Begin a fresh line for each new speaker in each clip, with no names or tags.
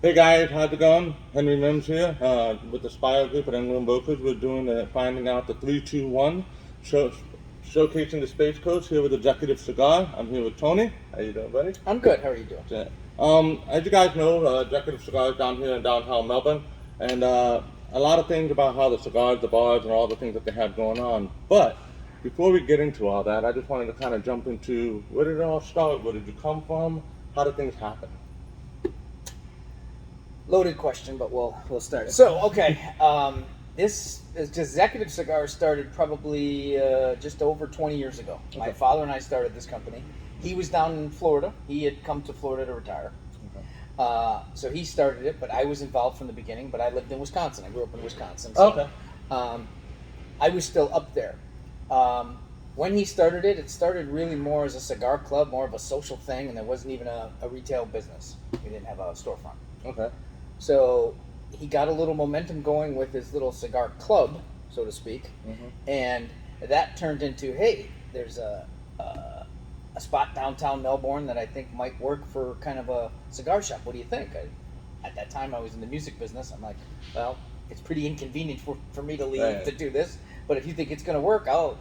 Hey guys, how's it going? Henry Mims here with the Spire Group at England Brokers. We're doing finding out the 321, show, showcasing the Space Coast here with Executive Cigar. I'm here with Tony. How you doing, buddy?
I'm good. How are you doing?
Yeah. As you guys know, Executive Cigars down here in downtown Melbourne, and a lot of things about how the cigars, the bars, and all the things that they have going on. But before we get into all that, I just wanted to kind of jump into where did it all start? Where did you come from? How did things happen?
Loaded question, but we'll start. So, okay, this is Executive Cigar started probably just over 20 years ago. Okay. My father and I started this company. He was down in Florida. He had come to Florida to retire. Okay. So he started it, but I was involved from the beginning. But I lived in Wisconsin. I grew up in Wisconsin. So,
Okay.
I was still up there. When he started it, it started really more as a cigar club, more of a social thing, and there wasn't even a retail business. We didn't have a storefront.
Okay.
So he got a little momentum going with his little cigar club, so to speak, and that turned into, hey, there's a spot downtown Melbourne that I think might work for kind of a cigar shop. What do you think? At that time, I was in the music business. I'm like, well, it's pretty inconvenient for me to leave to do this, but if you think it's going to work, I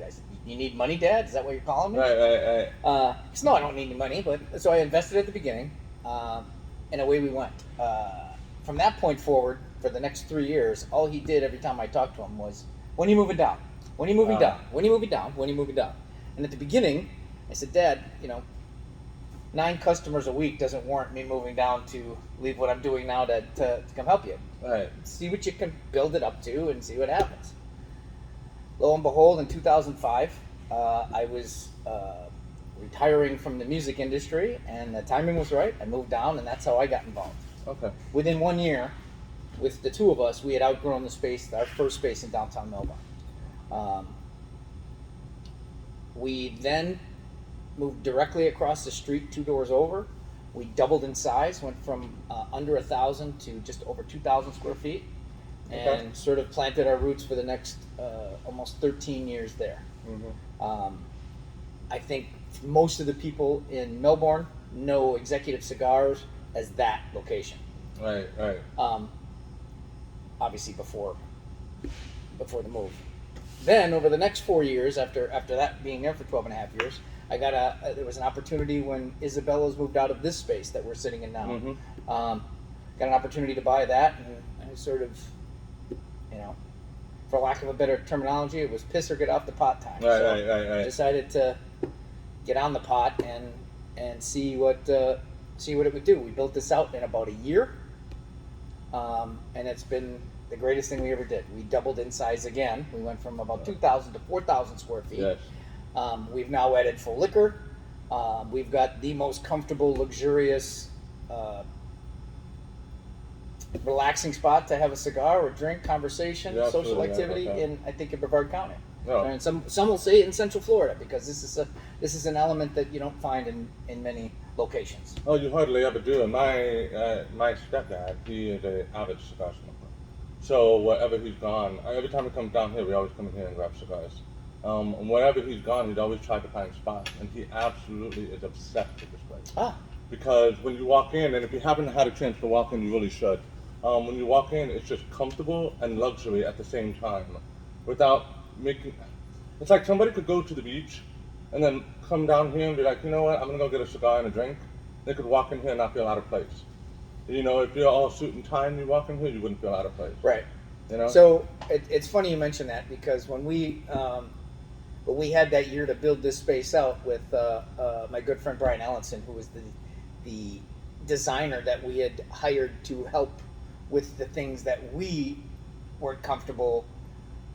said, you need money, Dad? Is that what you're calling me?
Right.
So no, I don't need any money, but so I invested at the beginning. And away we went. From that point forward, for the next 3 years, all he did every time I talked to him was, when are you moving down? When are you moving down? When are you moving down? When are you moving down? And at the beginning, I said, Dad, 9 customers a week doesn't warrant me moving down to leave what I'm doing now to come help you.
Right.
See what you can build it up to and see what happens. Lo and behold, in 2005, I was retiring from the music industry, and the timing was right. I moved down, and that's how I got involved.
Okay.
Within 1 year, with the two of us, we had outgrown the space, our first space in downtown Melbourne. We then moved directly across the street, 2 doors over. We doubled in size, went from under 1,000 to just over 2,000 square feet, and sort of planted our roots for the next almost 13 years there. I think most of the people in Melbourne know Executive Cigars as that location.
Right.
Obviously before the move. Then over the next 4 years, after that being there for 12 and a half years, I got there was an opportunity when Isabella's moved out of this space that we're sitting in now. Got an opportunity to buy that, and I sort of, for lack of a better terminology, it was piss or get off the pot time.
Right.
I decided to get on the pot and see what it would do. We built this out in about a year, and it's been the greatest thing we ever did. We doubled in size again. We went from about 2,000 to 4,000 square feet.
Yes.
We've now added full liquor. We've got the most comfortable, luxurious, relaxing spot to have a cigar or drink, conversation, social activity in, I think, in Brevard County.
Oh.
And some will say in Central Florida, because this is an element that you don't find in many locations.
Oh, you hardly ever do. And my stepdad, he is an avid cigar smoker. So wherever he's gone, every time he comes down here, we always come in here and grab cigars. And wherever he's gone, he's always tried to find spots, and he absolutely is obsessed with this place. Because when you walk in, and if you haven't had a chance to walk in, you really should. When you walk in, it's just comfortable and luxury at the same time, without making. It's like somebody could go to the beach and then come down here and be like, you know what, I'm gonna go get a cigar and a drink. They could walk in here and not feel out of place. If you're all suit and tie and you walk in here, you wouldn't feel out of place.
Right. So it's funny you mention that, because when we had that year to build this space out with my good friend Brian Allenson, who was the designer that we had hired to help with the things that we weren't comfortable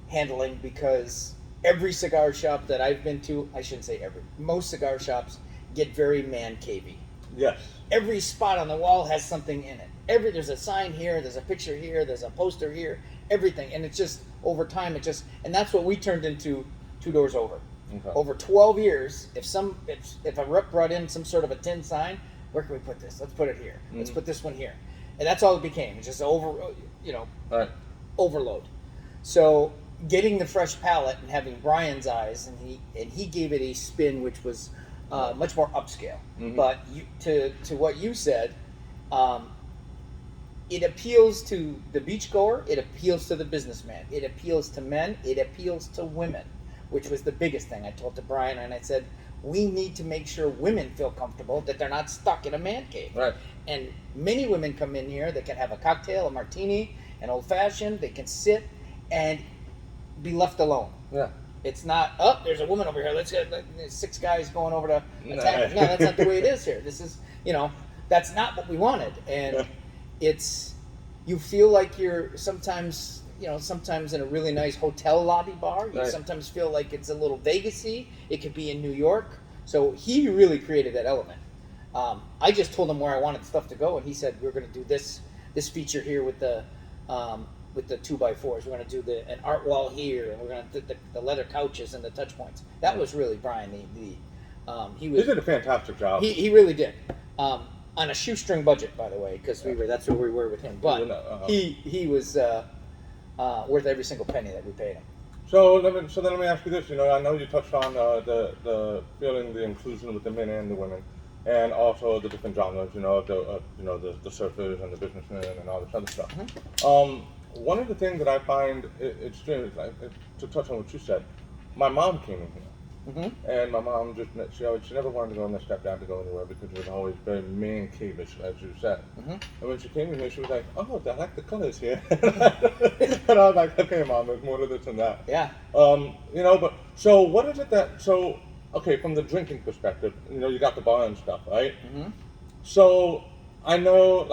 handling, because every cigar shop that I've been to, I shouldn't say every, most cigar shops get very man cavey.
Yes.
Every spot on the wall has something in it. There's a sign here, there's a picture here, there's a poster here, everything, and it's just over time and that's what we turned into 2 doors over. Okay. Over 12 years, if a rep brought in some sort of a tin sign, where can we put this? Let's put it here. Let's put this one here. And that's all it became. It's just overload. So getting the fresh palette and having Brian's eyes, and he gave it a spin which was much more upscale. But to what you said, It appeals to the beachgoer. It appeals to the businessman. It appeals to men. It appeals to women, which was the biggest thing I told to Brian. And I said, we need to make sure women feel comfortable, that they're not stuck in a man cave.
Right.
And many women come in here. They can have a cocktail, a martini, an old fashioned. They can sit and be left alone.
Yeah.
It's not, oh, there's a woman over here. Let's get there's 6 guys going over to attack. No, that's not the way it is here. This is, that's not what we wanted. And it's, you feel like you're sometimes in a really nice hotel lobby bar. You sometimes feel like it's a little Vegas-y. It could be in New York. So he really created that element. I just told him where I wanted stuff to go, and he said, we're going to do this feature here with the 2x4s. We're going to do an art wall here, and we're going to do the leather couches and the touch points. That was really Brian. He
did a fantastic job.
He really did. On a shoestring budget, by the way, because that's where we were with him. But he was worth every single penny that we paid him.
So then let me ask you this. I know you touched on the feeling the inclusion with the men and the women, and also the different genres. The surfers and the businessmen and all this other stuff. Mm-hmm. One of the things that I find extremely, to touch on what you said, my mom came in here. Mm-hmm. And my mom she never wanted to go in the stepdad to go anywhere because it was always very man cave-ish, as you said. Mm-hmm. And when she came in here, she was like, "Oh, I like the colors here." And I was like, "Okay, Mom, there's more to this than that."
Yeah.
But so what is it okay, from the drinking perspective, you got the bar and stuff, right? Mm-hmm. So I know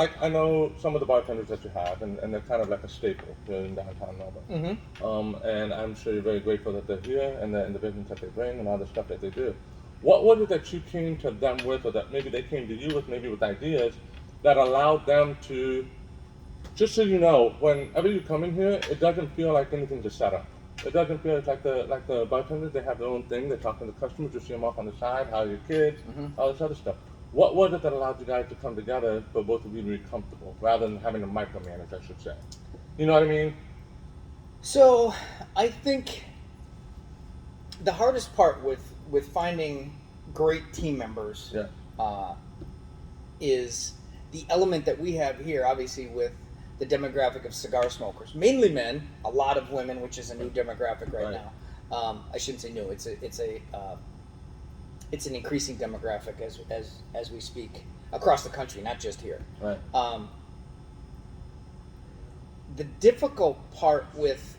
some of the bartenders that you have, and they're kind of like a staple here in downtown Melbourne. Mm-hmm. And I'm sure you're very grateful that they're here and the business that they bring and all the stuff that they do. What was it that you came to them with, or that maybe they came to you with, maybe with ideas that allowed them to, just so you know, whenever you come in here, it doesn't feel like anything's a setup. It doesn't feel like the bartenders, they have their own thing. They're talking to the customers, you see them off on the side, how are your kids, all this other stuff. What was it that allowed you guys to come together for both of you to be comfortable, rather than having to micromanage, I should say? You know what I mean?
So, I think the hardest part with finding great team members is the element that we have here, obviously, with the demographic of cigar smokers. Mainly men, a lot of women, which is a new demographic right now. I shouldn't say new. It's an increasing demographic as we speak across the country, not just here. Right. The difficult part with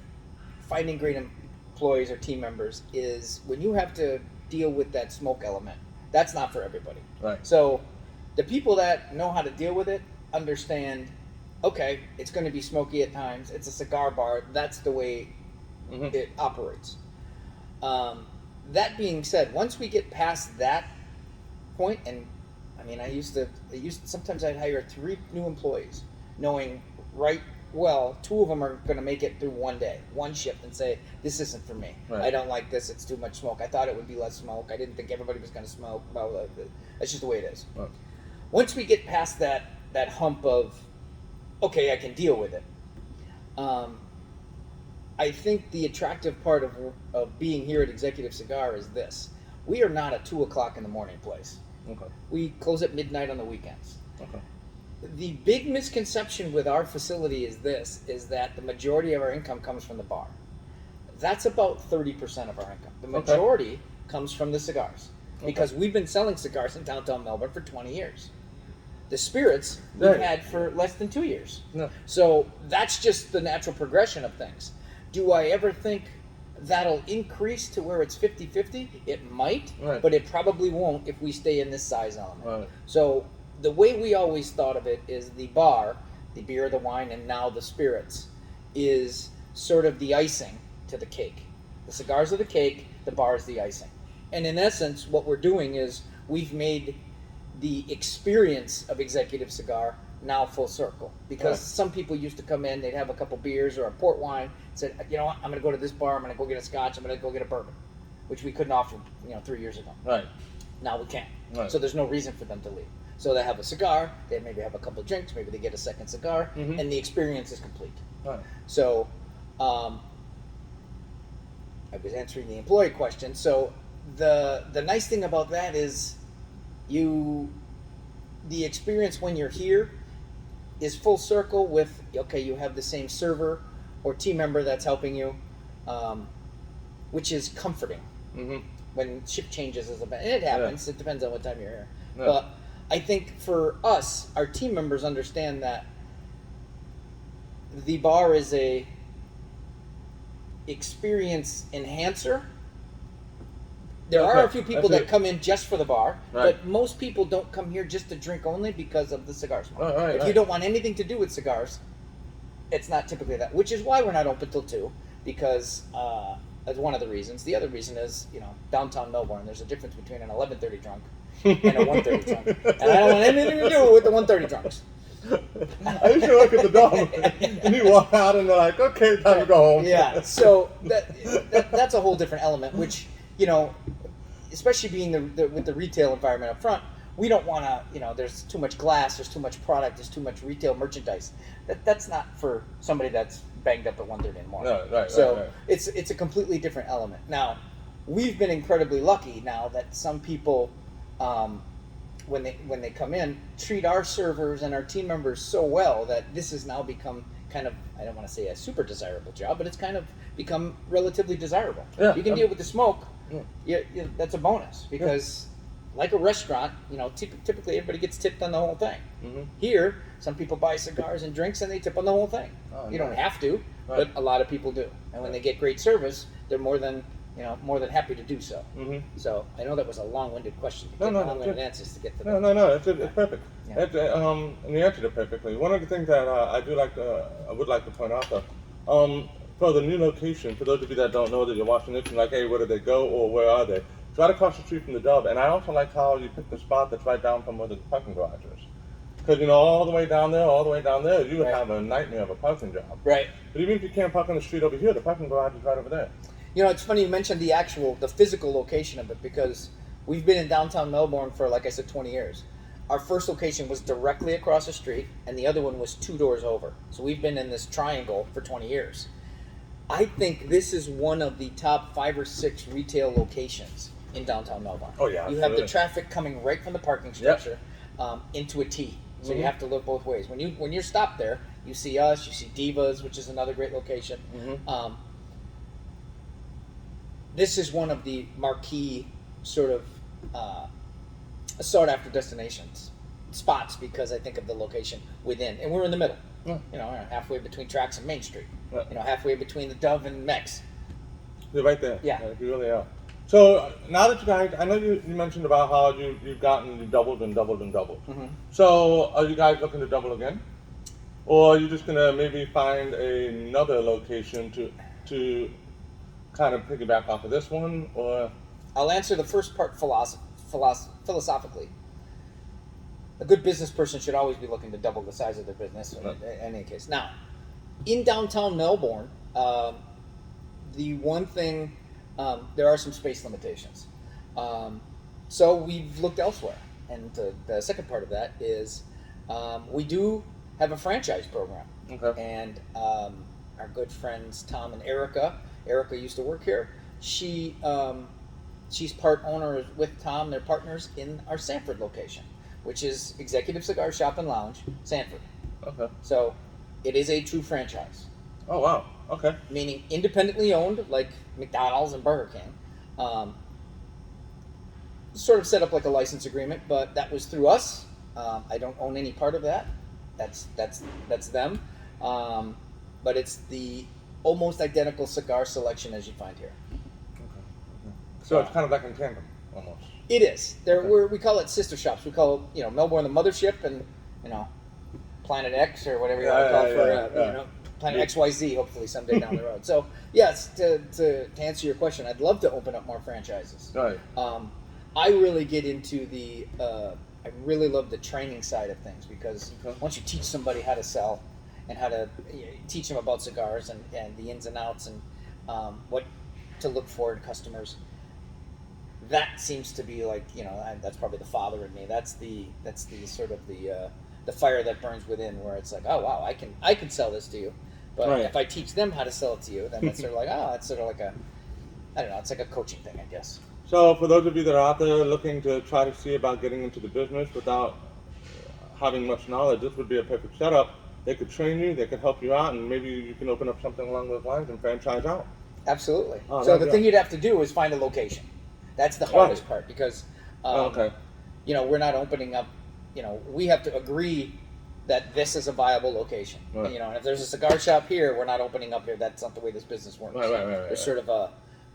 finding great employees or team members is when you have to deal with that smoke element. That's not for everybody. Right. So the people that know how to deal with it understand, okay, it's going to be smoky at times. It's a cigar bar. That's the way it operates. That being said, once we get past that point, and I mean, sometimes I'd hire 3 new employees, knowing well, 2 of them are going to make it through one day, one shift, and say, this isn't for me. Right. I don't like this. It's too much smoke. I thought it would be less smoke. I didn't think everybody was going to smoke. Blah, blah, blah. That's just the way it is. Right. Once we get past that hump of, okay, I can deal with it, I think the attractive part of being here at Executive Cigar is this. We are not a 2 o'clock in the morning place. Okay. We close at midnight on the weekends. Okay. The big misconception with our facility is that the majority of our income comes from the bar. That's about 30% of our income. The majority comes from the cigars. Because we've been selling cigars in downtown Melbourne for 20 years. The spirits we've had for less than 2 years. No. So that's just the natural progression of things. Do I ever think that'll increase to where it's 50-50? It might, but it probably won't if we stay in this size element. Right. So the way we always thought of it is the bar, the beer, the wine, and now the spirits, is sort of the icing to the cake. The cigars are the cake, the bar is the icing. And in essence, what we're doing is we've made the experience of Executive Cigar now full circle. Because some people used to come in, they'd have a couple beers or a port wine, said, you know what, I'm going to go to this bar, I'm going to go get a scotch, I'm going to go get a bourbon, which we couldn't offer 3 years ago. Right. Now we can. Right. So there's no reason for them to leave. So they have a cigar, they maybe have a couple drinks, maybe they get a second cigar, and the experience is complete. Right. So I was answering the employee question. So the nice thing about that is the experience when you're here is full circle with, okay, you have the same server or team member that's helping you, which is comforting.
Mm-hmm.
When shift changes is and it happens. It depends on what time you're here.
Yeah.
But I think for us, our team members understand that the bar is a experience enhancer. There are a few people that come in just for the bar, but most people don't come here just to drink only because of the cigar smoke. If you don't want anything to do with cigars, it's not typically that. Which is why we're not open till 2, because that's one of the reasons. The other reason is, downtown Melbourne, there's a difference between an 11:30 drunk and a 1:30 drunk. And I don't want anything to do with the 1:30 drunks.
I used to work at the Dome, and you walk out and they're like, okay, time to go home.
Yeah, so that's a whole different element, which, especially being with the retail environment up front, we don't want to, there's too much glass, there's too much product, there's too much retail merchandise. That's not for somebody that's banged up at 1:30 in the morning. Right. It's a completely different element. Now, we've been incredibly lucky now that some people, when they come in, treat our servers and our team members so well that this has now become kind of, I don't want to say a super desirable job, but it's kind of become relatively desirable.
Yeah.
You can deal with the smoke. Yeah. That's a bonus because, like a restaurant, typically everybody gets tipped on the whole thing. Mm-hmm. Here, some people buy cigars and drinks and they tip on the whole thing. You don't have to, but a lot of people do. And when they get great service, they're more than happy to do so. Mm-hmm. So I know that was a long-winded question. Long-winded answers to get to that.
No, it's perfect. Yeah. And you answered it perfectly. One of the things that I would like to point out though, for the new location, for those of you that don't know that you're watching this and like, hey, where did they go or where are they? It's right across the street from the Dove, and I also like how you picked the spot that's right down from where the parking garage is. Because all the way down there, you would have a nightmare of a parking job.
Right.
But even if you can't park on the street over here, the parking garage is right over there.
It's funny you mentioned the physical location of it, because we've been in downtown Melbourne for, like I said, 20 years. Our first location was directly across the street, and the other one was 2 doors over. So we've been in this triangle for 20 years. I think this is one of the top 5 or 6 retail locations in downtown Melbourne.
Oh yeah,
you have the traffic coming right from the parking structure into a T. So you have to look both ways. When you're stopped there, you see us, you see Divas, which is another great location. Mm-hmm. This is one of the marquee sort of sought-after destinations spots because I think of the location within, and we're in the middle. Halfway between Tracks and Main Street. Halfway between the Dove and Mex.
You're right there.
Yeah,
you really are. So now that you guys, I know you mentioned about how you've doubled and doubled and doubled. Mm-hmm. So are you guys looking to double again, or are you just gonna maybe find another location to kind of piggyback off of this one? Or
I'll answer the first part philosophically. A good business person should always be looking to double the size of their business in any case. Now, in downtown Melbourne, the one thing, there are some space limitations. So we've looked elsewhere. And the second part of that is we do have a franchise program. Okay. And our good friends Tom and Erica used to work here. She's part owner with Tom. They're partners in our Sanford location, which is Executive Cigar Shop and Lounge, Sanford. Okay. So it is a true franchise.
Oh, wow. Okay.
Meaning independently owned, like McDonald's and Burger King. Sort of set up like a license agreement, but that was through us. I don't own any part of that. That's them. But it's the almost identical cigar selection as you find here.
Okay. So it's kind of like in tandem, almost.
It is. We call it sister shops. We call Melbourne the mothership, and Planet X or whatever you want to call it for Planet XYZ. Hopefully someday down the road. So yes, to answer your question, I'd love to open up more franchises.
Right.
I really get into I really love the training side of things because once you teach somebody how to sell and how to teach them about cigars and the ins and outs and what to look for in customers. That seems to be like that's probably the father in me. That's the sort of the fire that burns within, where it's like, oh wow, I can sell this to you, but if I teach them how to sell it to you, then it's sort of like it's sort of like it's like a coaching thing, I guess.
So for those of you that are out there looking to try to see about getting into the business without having much knowledge, this would be a perfect setup. They could train you, they could help you out, and maybe you can open up something along those lines and franchise out.
Absolutely.
Oh,
So
that'd
the
be
thing you'd have to do is find a location. That's the hardest part because,
okay.
you know, we're not opening up. You know, we have to agree that this is a viable location.
Right.
And, you know, and if there's a cigar shop here, we're not opening up here. That's not the way this business works.
Right.
There's sort of a,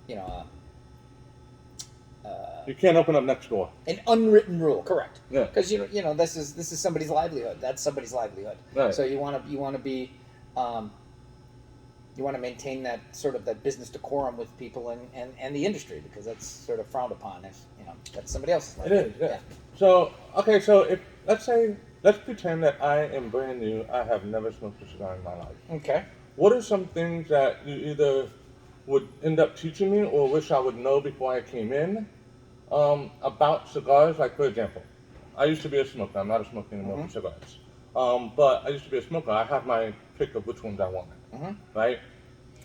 you know,
You can't open up next door.
an unwritten rule, correct?
Yeah.
Because you know, this is somebody's livelihood. That's somebody's livelihood.
Right.
So you want to be, you want to maintain that sort of that business decorum with people and the industry because that's sort of frowned upon if you know that's somebody else's
It
livelihood.
is, yeah. So, okay, so if, let's pretend that I am brand new, I have never smoked a cigar in my life.
Okay.
What are some things that you either would end up teaching me or wish I would know before I came in about cigars? Like, for example, I used to be a smoker. I'm not a smoker anymore for cigars. But I used to be a smoker. I have my pick of which ones I wanted, right?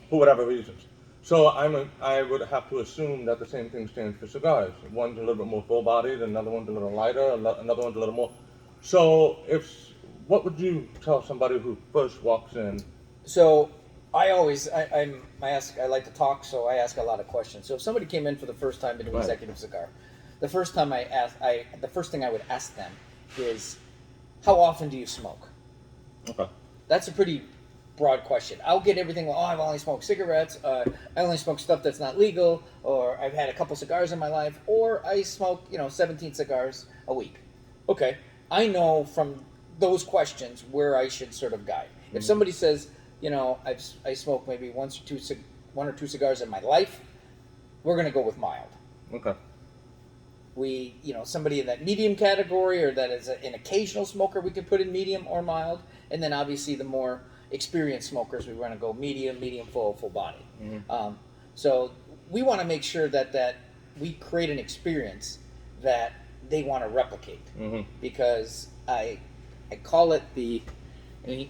For whatever reasons. So I would have to assume that the same thing stands for cigars. One's a little bit more full-bodied, another one's a little lighter, another one's a little more. So what would you tell somebody who first walks in?
So I like to talk, so I ask a lot of questions. So if somebody came in for the first time into Executive Cigar, the first thing I would ask them is, how often do you smoke?
Okay.
That's a pretty broad question. I'll get everything. Well, I've only smoked cigarettes. I only smoke stuff that's not legal, or I've had a couple cigars in my life, or I smoke 17 cigars a week. Okay, I know from those questions where I should sort of guide. If somebody says, I smoke maybe one or two cigars in my life, we're going to go with mild.
Okay.
Somebody in that medium category or that is an occasional smoker, we could put in medium or mild. And then obviously the more experienced smokers, we want to go medium full body. So we want to make sure that we create an experience that they want to replicate. Because I call it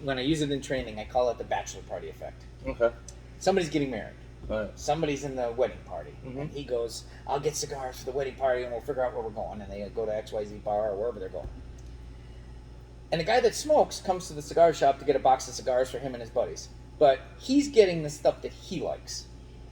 when I use it in training, I call it the bachelor party effect.
Okay.
Somebody's getting married.
Right.
Somebody's in the wedding party. And he goes, I'll get cigars for the wedding party and we'll figure out where we're going. And they go to XYZ bar or wherever they're going. And the guy that smokes comes to the cigar shop to get a box of cigars for him and his buddies. But he's getting the stuff that he likes.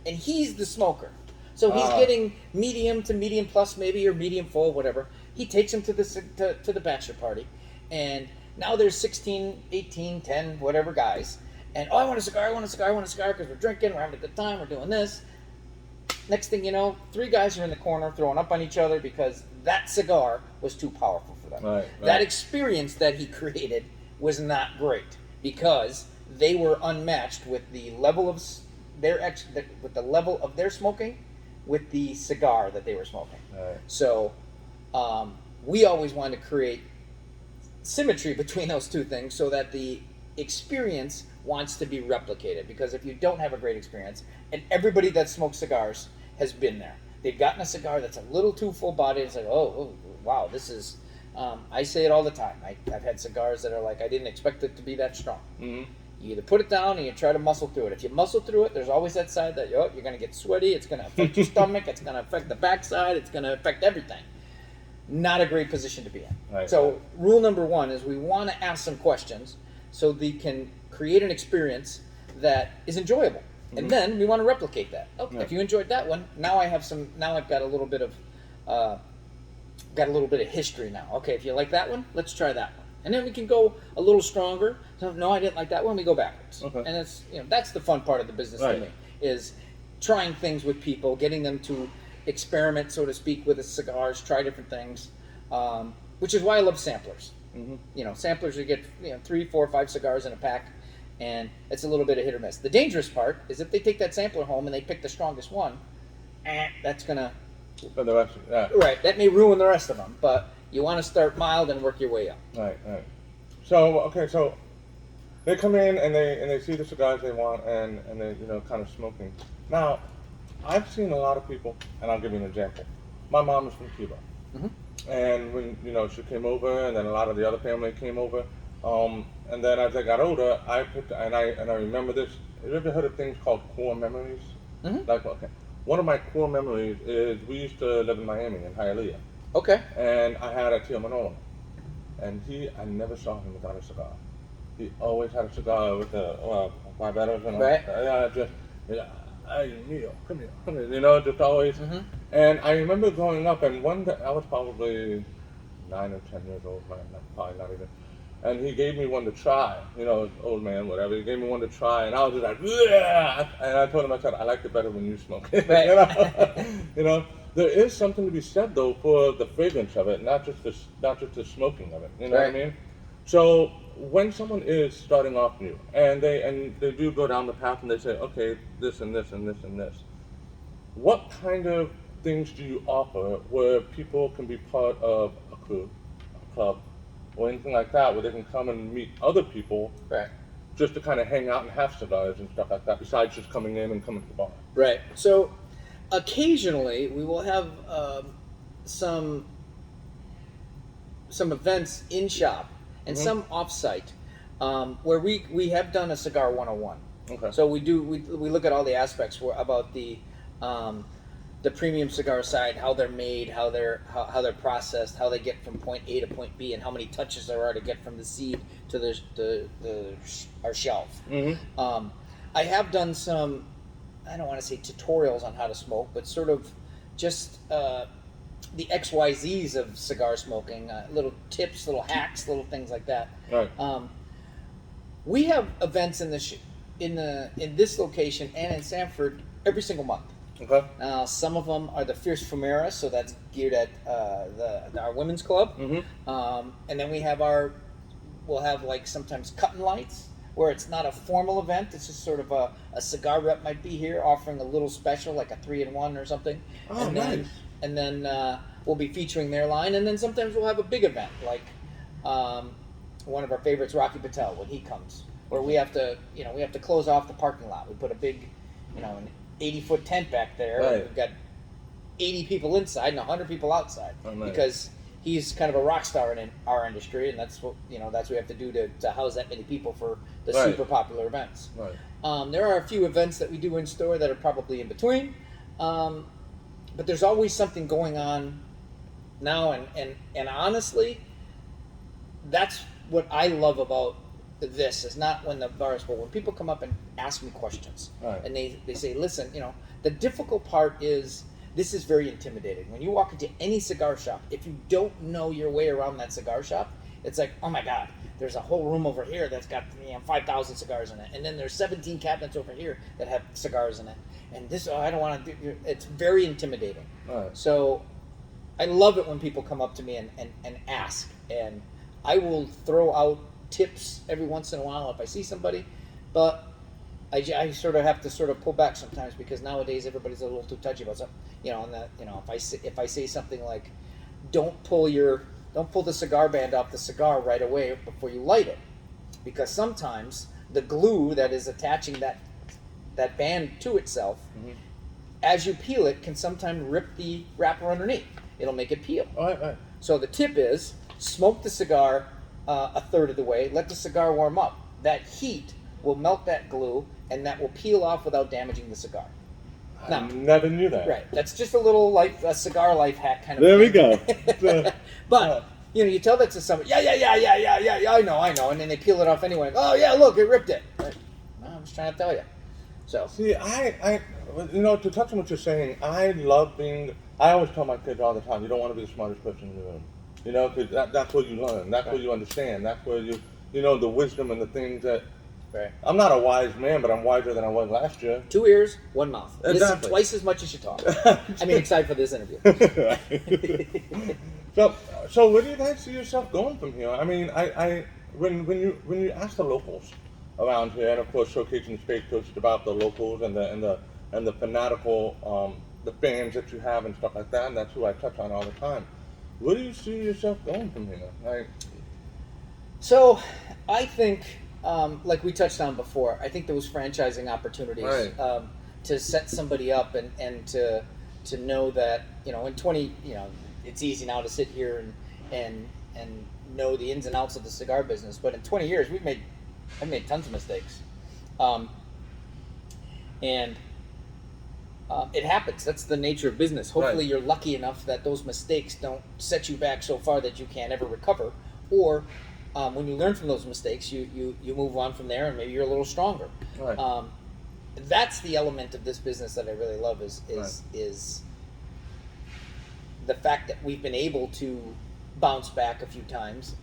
And he's the smoker. So he's getting medium to medium plus maybe, or medium full, whatever. He takes him to the bachelor party. And now there's 16, 18, 10, whatever guys. And, I want a cigar, because we're drinking, we're having a good time, we're doing this. Next thing you know, 3 guys are in the corner throwing up on each other because that cigar was too powerful for them.
Right.
That experience that he created was not great because they were unmatched with the level of their smoking with the cigar that they were smoking.
Right.
So we always wanted to create symmetry between those two things so that the experience wants to be replicated, because if you don't have a great experience, and everybody that smokes cigars has been there, they've gotten a cigar that's a little too full bodied. It's like, oh wow, this is I say it all the time. I've had cigars that are like, I didn't expect it to be that strong. You either put it down and you try to muscle through it. If you muscle through it, there's always that side that you're going to get sweaty, it's going to affect your stomach, it's going to affect the backside, it's going to affect everything. Not a great position to be in.
Right.
So rule number 1 is we want to ask some questions so they can create an experience that is enjoyable, and then we want to replicate that. Okay, if you enjoyed that one, now I've got a little bit of history now. Okay, if you like that one, let's try that one, and then we can go a little stronger. So no, I didn't like that one. We go backwards, and it's that's the fun part of the business to me, is trying things with people, getting them to experiment, so to speak, with the cigars, try different things, which is why I love samplers. Samplers, you get 3, 4, 5 cigars in a pack, and it's a little bit of hit or miss. The dangerous part is if they take that sampler home and they pick the strongest one, that's gonna that may ruin the rest of them. But you want to start mild and work your way up.
Right. So they come in and they see the cigars they want and they kind of smoking. Now, I've seen a lot of people, and I'll give you an example. My mom is from Cuba. And when she came over, and then a lot of the other family came over, and then as I got older, I remember this. Have you ever heard of things called core memories? One of my core memories is we used to live in Miami in Hialeah.
Okay.
And I had a Tio Manolo. and I never saw him without a cigar. He always had a cigar with a barberos and
Right.
just, hey, Neil, come here, just always.
Mm-hmm.
And I remember growing up, and one day, I was probably 9 or 10 years old, probably not even. And he gave me one to try, old man, whatever. He gave me one to try, and I was just like, yeah. And I told him, I said, I like it better when you smoke it.
Right.
There is something to be said though for the fragrance of it, not just the smoking of it. You know what I
Right.
mean? So when someone is starting off new, and they do go down the path, and they say, okay, this and this and this and this, what kind of things do you offer where people can be part of a crew, a club, or anything like that, where they can come and meet other people,
Right.
just to kind of hang out and have cigars and stuff like that, besides just coming in and coming to the bar?
Right. So occasionally we will have some events in shop and
Mhm.
some off-site where we have done a cigar 101.
Okay.
So we look at all the aspects about the premium cigar side, how they're made, how they're processed, how they get from point A to point B, and how many touches there are to get from the seed to our shelf.
Mm-hmm.
I have done some, I don't want to say tutorials on how to smoke, but sort of just the XYZs of cigar smoking, little tips, little hacks, little things like that.
Right.
We have events in this location and in Sanford every single month.
Okay.
Now, some of them are the Fierce Fumera, so that's geared at our women's club.
Mm-hmm.
And then we'll have like sometimes cutting lights, where it's not a formal event. It's just sort of a cigar rep might be here offering a little special, like a 3-in-1 or something.
Oh,
and
nice.
Then we'll be featuring their line. And then sometimes we'll have a big event, like one of our favorites, Rocky Patel, when he comes, where we have to close off the parking lot. We put a big, an 80-foot tent back there.
Right.
We've got 80 people inside and 100 people outside,
Oh, nice.
because he's kind of a rock star in our industry, and that's what we have to do to house that many people for the
Right.
super popular events.
Right.
There are a few events that we do in store that are probably in between, but there's always something going on now, and honestly, that's what I love about this, is not when the bars, but when people come up and ask me questions.
Right.
And they say, listen, the difficult part is, this is very intimidating. When you walk into any cigar shop, if you don't know your way around that cigar shop, it's like, oh my God, there's a whole room over here that's got 5,000 cigars in it, and then there's 17 cabinets over here that have cigars in it, and this, I don't want to do. It's very intimidating.
Right.
So I love it when people come up to me and ask, and I will throw out tips every once in a while if I see somebody, but I sort of have to pull back sometimes, because nowadays everybody's a little too touchy about something. If I say something like, don't pull the cigar band off the cigar right away before you light it, because sometimes the glue that is attaching that band to itself,
Mm-hmm.
as you peel it, can sometimes rip the wrapper underneath. It'll make it peel.
Right.
So the tip is, smoke the cigar a third of the way, let the cigar warm up. That heat will melt that glue, and that will peel off without damaging the cigar.
I never knew that.
Right. That's just a little cigar life hack kind of
There we
thing.
go.
But you tell that to somebody. Yeah. I know. And then they peel it off anyway. Oh yeah, look, it ripped it. Right. Well, I was trying to tell you. So.
See, I to touch on what you're saying, I always tell my kids all the time, you don't want to be the smartest person in the room. Because that's where you learn. That's where you understand. That's where the wisdom and the things that.
Right.
I'm not a wise man, but I'm wiser than I was last year.
2 ears, 1 mouth.
Exactly.
Listen twice as much as you talk. I mean, excited for this interview.
So where do you guys see yourself going from here? I mean, when you ask the locals around here, and of course showcasing the space coast about the locals and the fanatical the fans that you have and stuff like that, and that's who I touch on all the time. Where do you see yourself going from here?
So, I think, like we touched on before, I think those franchising opportunities,
Right.
To set somebody up and to know that, in 20, it's easy now to sit here and know the ins and outs of the cigar business, but in 20 years I've made tons of mistakes, and it happens. That's the nature of business. Hopefully,
Right.
you're lucky enough that those mistakes don't set you back so far that you can't ever recover or when you learn from those mistakes, you move on from there, and maybe you're a little stronger.
Right.
That's the element of this business that I really love is the fact that we've been able to bounce back a few times.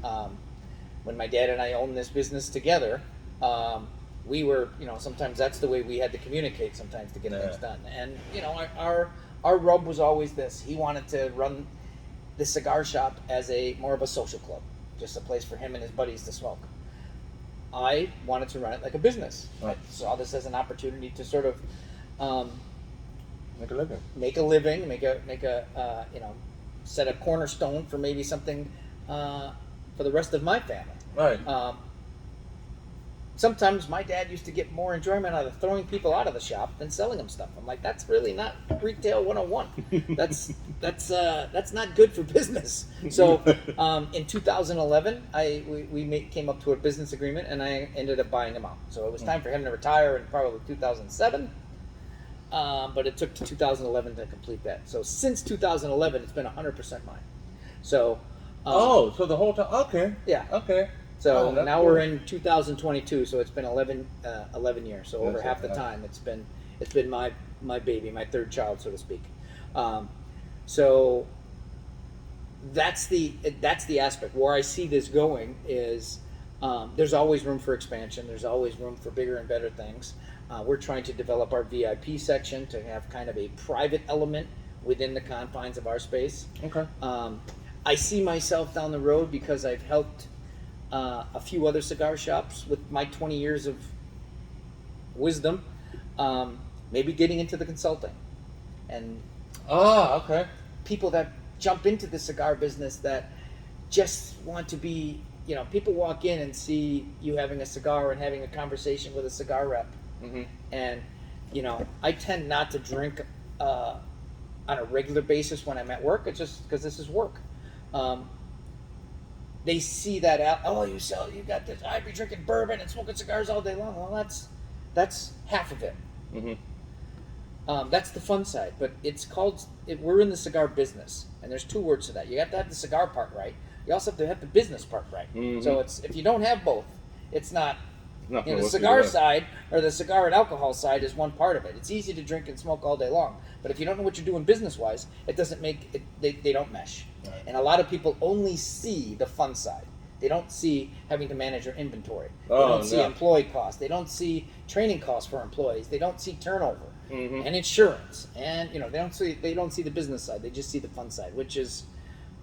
When my dad and I owned this business together, we were, sometimes that's the way we had to communicate sometimes to get things done. And, our rub was always this. He wanted to run the cigar shop as more of a social club, just a place for him and his buddies to smoke. I wanted to run it like a business.
Right.
I saw this as an opportunity to sort of
Make a living.
make a set a cornerstone for maybe something for the rest of my family.
Right.
Sometimes my dad used to get more enjoyment out of throwing people out of the shop than selling them stuff. I'm like, that's really not retail 101. That's not good for business. So in 2011, we came up to a business agreement, and I ended up buying him out. So it was time for him to retire in probably 2007. But it took to 2011 to complete that. So since 2011, it's been 100% mine. So.
So the whole time. Okay.
Yeah.
Okay.
So now
cool.
we're in 2022. So it's been 11 years. So over
That's
half the
right.
time, it's been my baby, my third child, so to speak. So that's the aspect where I see this going is there's always room for expansion. There's always room for bigger and better things. We're trying to develop our VIP section to have kind of a private element within the confines of our space.
Okay.
I see myself down the road because I've helped a few other cigar shops with my 20 years of wisdom, maybe getting into the consulting. And
Okay.
people that jump into the cigar business that just want to be, people walk in and see you having a cigar and having a conversation with a cigar rep.
Mm-hmm.
And, I tend not to drink on a regular basis when I'm at work. It's just because this is work. They see that out. Oh, you got this. I'd be drinking bourbon and smoking cigars all day long. Well, that's half of it.
Mm-hmm.
That's the fun side, but we're in the cigar business, and there's two words to that. You have to have the cigar part right. You also have to have the business part right.
Mm-hmm.
So if you don't have both, it's not.
Nothing
The
what
cigar
you do.
side or the cigar and alcohol side is one part of it. It's easy to drink and smoke all day long, but if you don't know what you're doing business-wise, it doesn't make it. They don't mesh.
Right.
And a lot of people only see the fun side. They don't see having to manage your inventory. They
Oh,
don't see
yeah.
employee costs. They don't see training costs for employees. They don't see turnover
Mm-hmm.
and insurance. And they don't see the business side. They just see the fun side, which is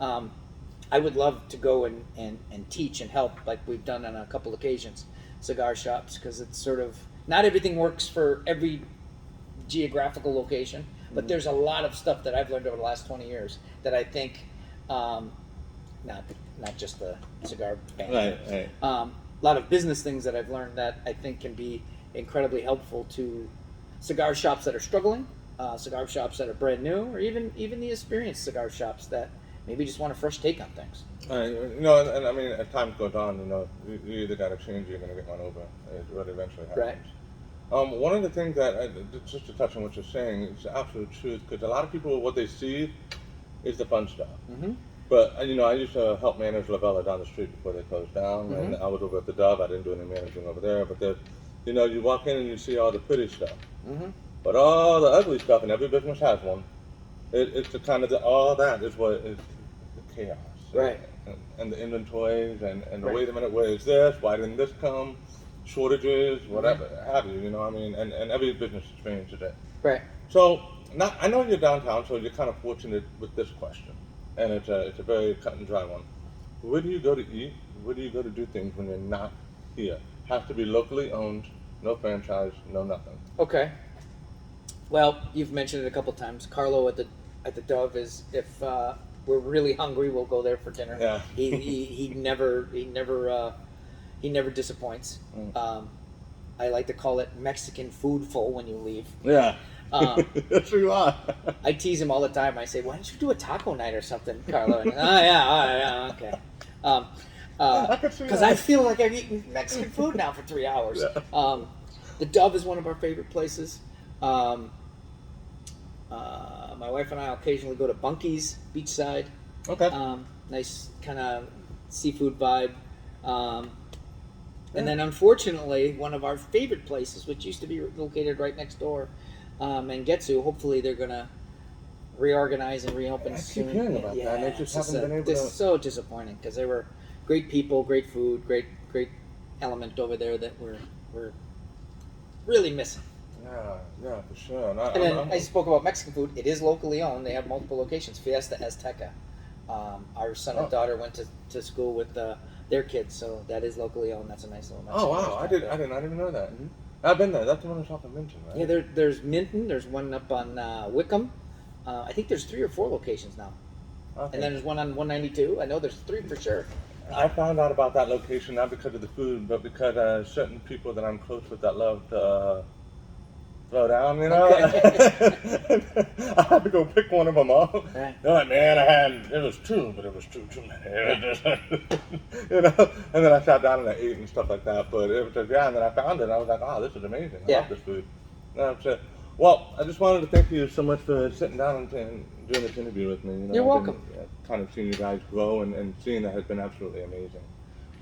I would love to go and teach and help like we've done on a couple occasions cigar shops, because it's sort of not everything works for every geographical location, but there's a lot of stuff that I've learned over the last 20 years that I think not just the cigar band,
Right.
a lot of business things that I've learned that I think can be incredibly helpful to cigar shops that are struggling, cigar shops that are brand new, or even the experienced cigar shops that maybe just want a fresh take on things.
And I mean, as time goes on, you either got to change or you're going to get one over. It really eventually happens.
Right.
One of the things that, just to touch on what you're saying, is the absolute truth, because a lot of people, what they see is the fun stuff.
Mm-hmm.
But, I used to help manage La Vela down the street before they closed down, and I was over at the Dove. I didn't do any managing over there, but you walk in and you see all the pretty stuff.
Mm-hmm.
But all the ugly stuff, and every business has one, it's the kind of, all that is what is the chaos.
Right.
And the inventories, and the
Right.
wait a minute, where is this? Why didn't this come? Shortages, whatever have you, and every business experiences it.
Right.
So, I know you're downtown, so you're kind of fortunate with this question, and it's a very cut and dry one. Where do you go to eat? Where do you go to do things when you're not here? Has to be locally owned, no franchise, no nothing.
Okay. Well, you've mentioned it a couple times. Carlo at the Dove is, if we're really hungry, we'll go there for dinner.
Yeah.
He never disappoints. I like to call it Mexican food full when you leave.
Yeah. That's who you are.
I tease him all the time. I say, "Why don't you do a taco night or something, Carlo?" And, yeah, okay.
I could see
Because
that.
I feel like I've eaten Mexican food now for 3 hours.
Yeah.
The Dove is one of our favorite places. My wife and I occasionally go to Bunky's beachside.
Okay.
Nice kind of seafood vibe. And then, unfortunately, one of our favorite places, which used to be located right next door, Mangetsu, hopefully they're going to reorganize and reopen soon.
I keep hearing about that, and they just haven't been able to...
It's so disappointing, because they were great people, great food, great element over there that we're really missing.
Yeah, for sure. And
I spoke about Mexican food. It is locally owned. They have multiple locations. Fiesta Azteca. Our son and daughter went to school with their kids, so that is locally owned. That's a nice little Mexican
wow! I did not even know that. Mm-hmm. I've been there. That's the one that's off of Minton, right?
Yeah, there's Minton. There's one up on Wickham. I think there's 3 or 4 locations now. Okay. And then there's one on 192. I know there's 3 for sure.
I found out about that location not because of the food, but because certain people that I'm close with that love to throw down, you know. Okay. I had to go pick one of them up. Right. They're like, man, it was 2, but it was too many. You know. And then I sat down and I ate and stuff like that. But it was just, and then I found it. And I was like, oh, this is amazing. I love this food. Well, I just wanted to thank you so much for sitting down and doing this interview with me. You know,
You're welcome.
Kind of seeing you guys grow and seeing that has been absolutely amazing.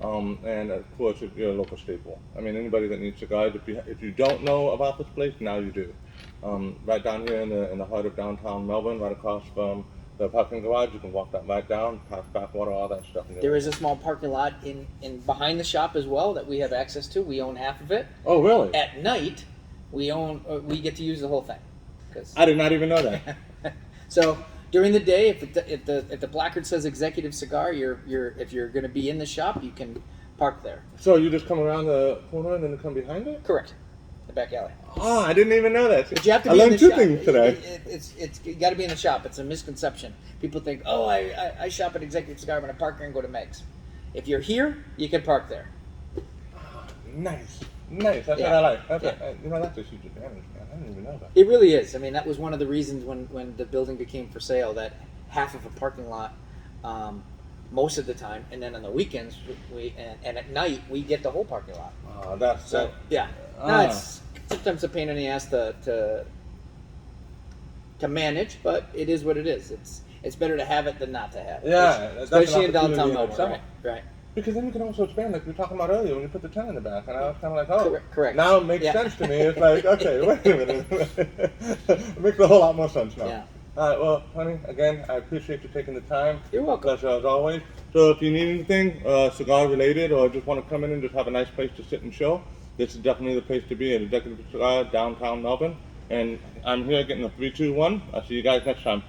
And of course, you're a local staple. I mean, anybody that needs cigars, if you don't know about this place, now you do. Right down here in the heart of downtown Melbourne, right across from the parking garage, you can walk that right down, past backwater, all that stuff.
There is a small parking lot in behind the shop as well that we have access to. We own half of it.
Oh, really?
At night, we get to use the whole thing.
I did not even know that.
So during the day, if the placard says Executive Cigar, if you're going to be in the shop, you can park there.
So you just come around the corner and then come behind it?
Correct. The back alley.
Oh, I didn't even know that.
But you have to
I
be in
learned
the
2
shop.
things today.
You got to be in the shop. It's a misconception. People think, oh, I shop at Executive Cigar, I'm going to park here and go to Meg's. If you're here, you can park there.
Nice. That's what I like. That's a huge advantage, man. I didn't even know that.
It really is. I mean, that was one of the reasons when the building became for sale, that half of a parking lot most of the time, and then on the weekends and at night we get the whole parking lot. Yeah. No, it's sometimes a pain in the ass to manage, but it is what it is. It's better to have it than not to have it.
Yeah,
especially in downtown Melbourne. Right.
Because then you can also expand, like we were talking about earlier, when you put the 10 in the back, and I was kind of like, oh,
correct.
Now it makes sense to me. It's like, okay, wait a minute. It makes a whole lot more sense now.
Yeah.
All right, well, honey, again, I appreciate you taking the time.
You're welcome.
Pleasure as always. So if you need anything cigar related, or just want to come in and just have a nice place to sit and chill, this is definitely the place to be at Executive Cigar, downtown Melbourne. And I'm here getting a 3-2-1. I'll see you guys next time.